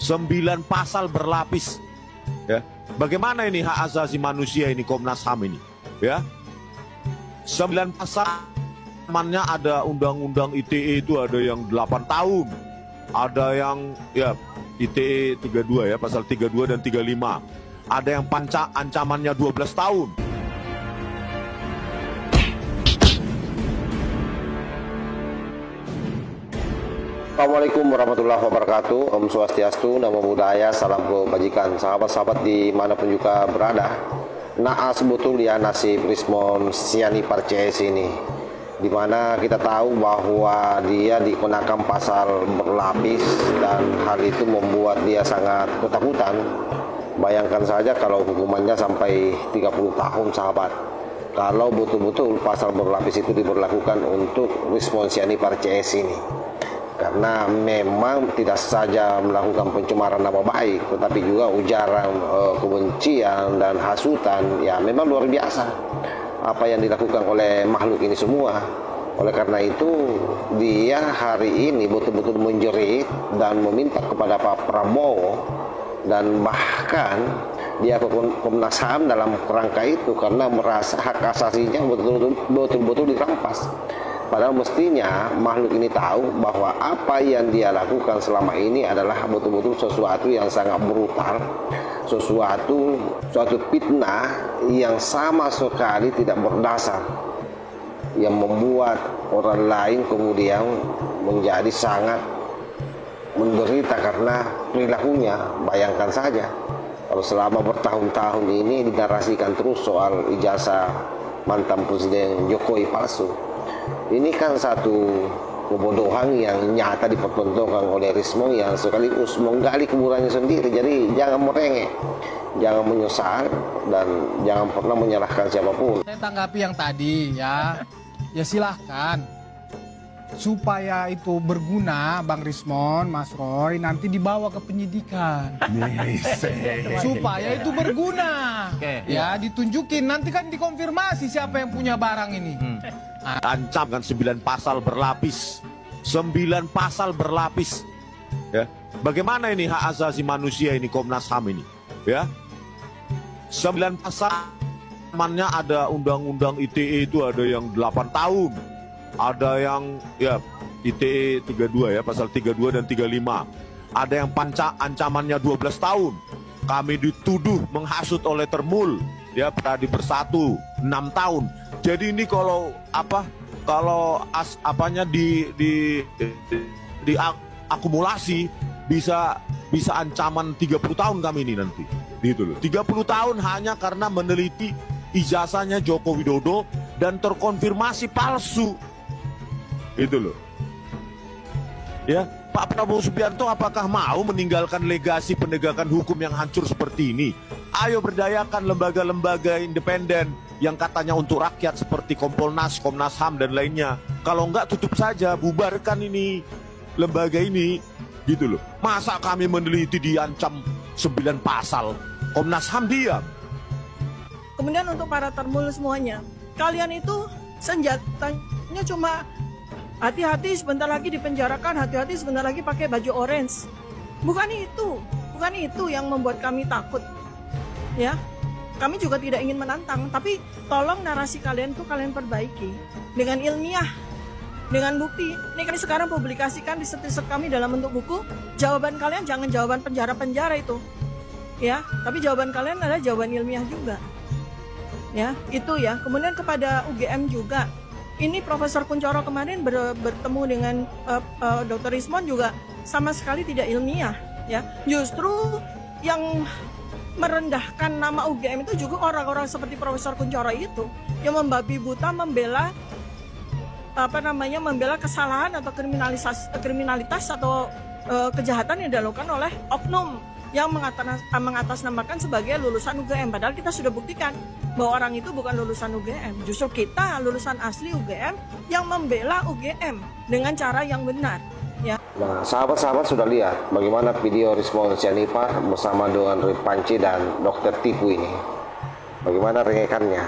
9 pasal berlapis. Ya, bagaimana ini hak asasi manusia ini Komnas HAM ini? Ya, 9 pasal. Zamannya ada undang-undang ITE itu ada yang 8 tahun, ada yang ya ITE 32 ya, pasal 32 dan 35. Ada yang ancamannya 12 tahun. Assalamualaikum warahmatullahi wabarakatuh. Om Swastiastu, Namo Buddhaya, salam kebajikan. Sahabat-sahabat dimanapun juga berada, naas betul ya nasib Rismon Sianipar CS ini, dimana kita tahu bahwa dia dikenakan pasal berlapis dan hal itu membuat dia sangat ketakutan. Bayangkan saja kalau hukumannya sampai 30 tahun, sahabat. Kalau betul-betul pasal berlapis itu diberlakukan untuk Rismon Sianipar CS ini, karena memang tidak saja melakukan pencemaran nama baik, tetapi juga ujaran kebencian dan hasutan. Ya memang luar biasa apa yang dilakukan oleh makhluk ini semua. Oleh karena itu dia hari ini betul-betul menjerit dan meminta kepada Pak Prabowo, dan bahkan dia ke Komnas HAM dalam kerangka itu karena merasa hak asasinya betul-betul dirampas. Padahal mestinya makhluk ini tahu bahwa apa yang dia lakukan selama ini adalah betul-betul sesuatu yang sangat brutal, suatu fitnah yang sama sekali tidak berdasar, yang membuat orang lain kemudian menjadi sangat menderita karena perilakunya. Bayangkan saja kalau selama bertahun-tahun ini dinarasikan terus soal ijazah mantan Presiden Jokowi palsu. Ini kan satu kebodohan yang nyata dipertontonkan oleh Rismon yang sekaligus menggali kuburannya sendiri. Jadi jangan merengek, jangan menyesal, dan jangan pernah menyalahkan siapapun. Saya tanggapi yang tadi ya silahkan. Supaya itu berguna, Bang Rismon, Mas Roy, nanti dibawa ke penyidikan. Supaya itu berguna. Ya, ditunjukin. Nanti kan dikonfirmasi siapa yang punya barang ini. Ancam kan 9 pasal berlapis. 9 pasal berlapis. Ya, bagaimana ini hak asasi manusia ini Komnas HAM ini? Ya, 9 pasal. Zamannya ada undang-undang ITE itu ada yang 8 tahun. Ada yang ya ITE 32 ya, pasal 32 dan 35. Ada yang ancamannya 12 tahun. Kami dituduh menghasut oleh Termul ya, Pradi Bersatu 6 tahun. Jadi ini kalau akumulasi bisa ancaman 30 tahun kami ini nanti. Gitu loh. 30 tahun hanya karena meneliti ijazahnya Joko Widodo dan terkonfirmasi palsu. Itu loh. Ya, Pak Prabowo Subianto apakah mau meninggalkan legasi penegakan hukum yang hancur seperti ini? Ayo berdayakan lembaga-lembaga independen yang katanya untuk rakyat seperti Kompolnas, Komnas HAM dan lainnya. Kalau enggak tutup saja, bubarkan ini lembaga ini. Gitu loh. Masa kami meneliti diancam 9 pasal, Komnas HAM diam. Kemudian untuk para Termul semuanya, kalian itu senjatanya cuma hati-hati sebentar lagi dipenjarakan, hati-hati sebentar lagi pakai baju orange. Bukan itu yang membuat kami takut. Ya, kami juga tidak ingin menantang, tapi tolong narasi kalian tuh kalian perbaiki dengan ilmiah, dengan bukti. Ini kan sekarang publikasikan riset-riset kami dalam bentuk buku. Jawaban kalian jangan jawaban penjara-penjara itu, ya, tapi jawaban kalian adalah jawaban ilmiah juga. Ya, itu ya. Kemudian kepada UGM juga. Ini Profesor Kuncoro kemarin bertemu dengan Dr. Rismon juga sama sekali tidak ilmiah, ya. Justru yang merendahkan nama UGM itu juga orang-orang seperti Profesor Kuncoro itu yang membabi buta membela kesalahan atau kriminalitas atau kejahatan yang dilakukan oleh oknum yang mengatasnamakan sebagai lulusan UGM. Padahal kita sudah buktikan bahwa orang itu bukan lulusan UGM. Justru kita lulusan asli UGM yang membela UGM dengan cara yang benar. Ya. Nah, sahabat-sahabat sudah lihat bagaimana video Rismon Sianipar bersama dengan Rip Panci dan Dr. Tipu ini. Bagaimana rengekannya.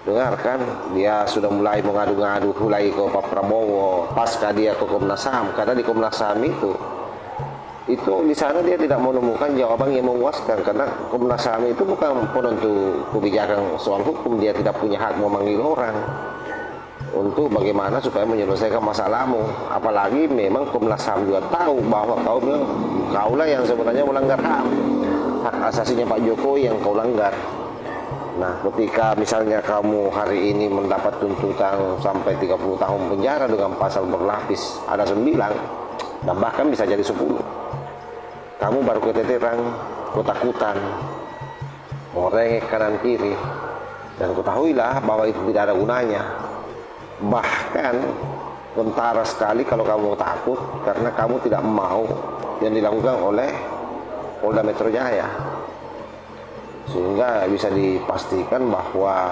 Dengarkan, dia sudah mulai mengadu-ngadu mulai ke Pak Prabowo pasca dia ke Komnas HAM. Karena di Komnas HAM itu itu di sana dia tidak menemukan jawaban yang memuaskan, karena Komnas HAM itu bukan penentu kebijakan soal hukum. Dia tidak punya hak memanggil orang untuk bagaimana supaya menyelesaikan masalahmu. Apalagi memang Komnas HAM juga tahu bahwa kaulah yang sebenarnya melanggar HAM, hak asasinya Pak Jokowi yang kau langgar. Nah, ketika misalnya kamu hari ini mendapat tuntutan sampai 30 tahun penjara dengan pasal berlapis, ada 9 dan bahkan bisa jadi 10. Kamu baru keteteran, ketakutan, merengek kanan kiri, dan ketahuilah bahwa itu tidak ada gunanya. Bahkan kentara sekali kalau kamu takut karena kamu tidak mau yang dilakukan oleh Polda Metro Jaya. Sehingga bisa dipastikan bahwa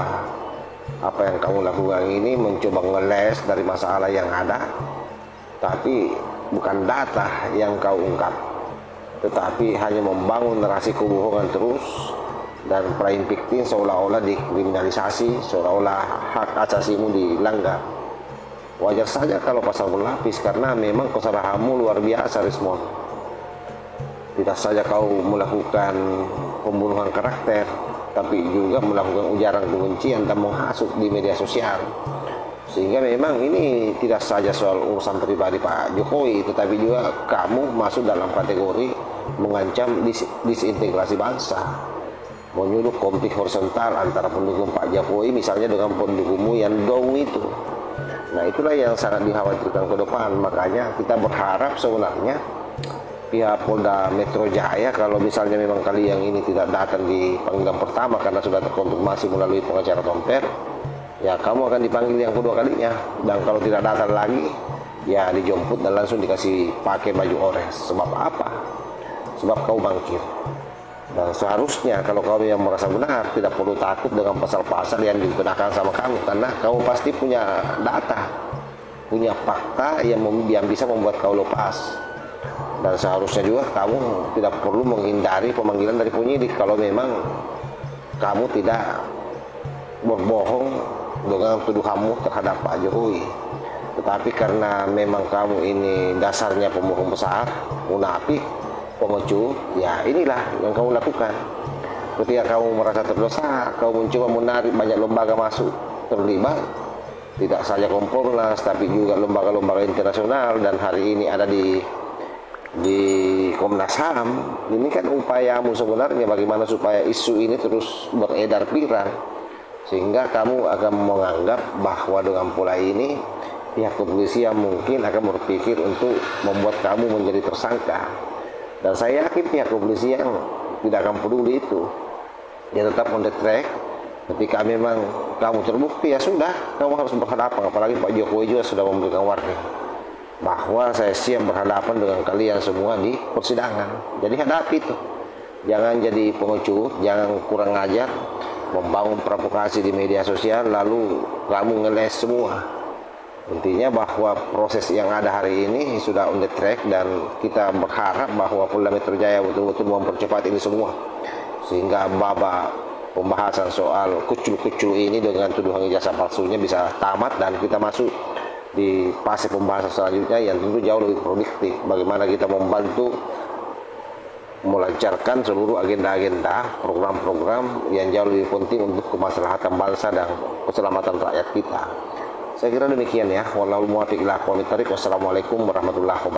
apa yang kamu lakukan ini mencoba ngeles dari masalah yang ada, tapi bukan data yang kau ungkap, tetapi hanya membangun narasi kebohongan terus dan playing victim seolah-olah dikriminalisasi, seolah-olah hak asasimu dilanggar. Wajar saja kalau pasal berlapis, karena memang kesalahanmu luar biasa, Rismon. Tidak saja kau melakukan pembunuhan karakter, tapi juga melakukan ujaran kebencian dan menghasut di media sosial. Sehingga memang ini tidak saja soal urusan pribadi Pak Jokowi, tetapi juga kamu masuk dalam kategori mengancam disintegrasi bangsa, menyuruh konflik horizontal antara pendukung Pak Jokowi misalnya dengan pendukungmu yang dong itu. Nah, itulah yang sangat dikhawatirkan ke depan. Makanya kita berharap sebenarnya pihak Polda Metro Jaya, kalau misalnya memang kali yang ini tidak datang di panggilan pertama karena sudah terkonfirmasi melalui pengacara Tomper, ya kamu akan dipanggil yang kedua kalinya. Dan kalau tidak datang lagi, ya dijemput dan langsung dikasih pakai baju orange. Sebab apa? Sebab kau bangkit. Dan seharusnya kalau kau yang merasa benar, tidak perlu takut dengan pasal-pasal yang digunakan sama kamu, karena kamu pasti punya data, punya fakta yang bisa membuat kau lepas. Dan seharusnya juga kamu tidak perlu menghindari pemanggilan dari penyidik kalau memang kamu tidak berbohong dengan tuduhanmu terhadap Pak Jokowi. Tetapi karena memang kamu ini dasarnya pembohong besar, munafik, pengecut, ya inilah yang kamu lakukan. Ketika kamu merasa terdosa, kamu mencoba menarik banyak lembaga masuk terlibat, tidak saja Kompolnas tapi juga lembaga-lembaga internasional, dan hari ini ada di Komnas HAM. Ini kan upayamu sebenarnya bagaimana supaya isu ini terus beredar viral, sehingga kamu akan menganggap bahwa dengan pola ini pihak kepolisian mungkin akan berpikir untuk membuat kamu menjadi tersangka. Dan saya yakin pihak kepolisian tidak akan peduli itu. Dia tetap on the track. Ketika memang kamu terbukti, ya sudah, kamu harus berhadapan. Apalagi Pak Jokowi juga sudah memberikan warning bahwa saya siap berhadapan dengan kalian semua di persidangan. Jadi hadapi itu. Jangan jadi pengecut, jangan kurang ajar, membangun provokasi di media sosial lalu kamu ngeles semua. Intinya bahwa proses yang ada hari ini sudah on the track, dan kita berharap bahwa Polda Metro Jaya betul-betul mempercepat ini semua, sehingga babak pembahasan soal kucul-kucul ini dengan tuduhan ijazah palsunya bisa tamat dan kita masuk di fase pembahasan selanjutnya yang tentu jauh lebih produktif. Bagaimana kita membantu melancarkan seluruh agenda-agenda, program-program yang jauh lebih penting untuk kemaslahatan bangsa dan keselamatan rakyat kita. Saya kira demikian ya. Wallahul muwaffiq ila aqwamit thoriq. Wassalamualaikum warahmatullahi wabarakatuh.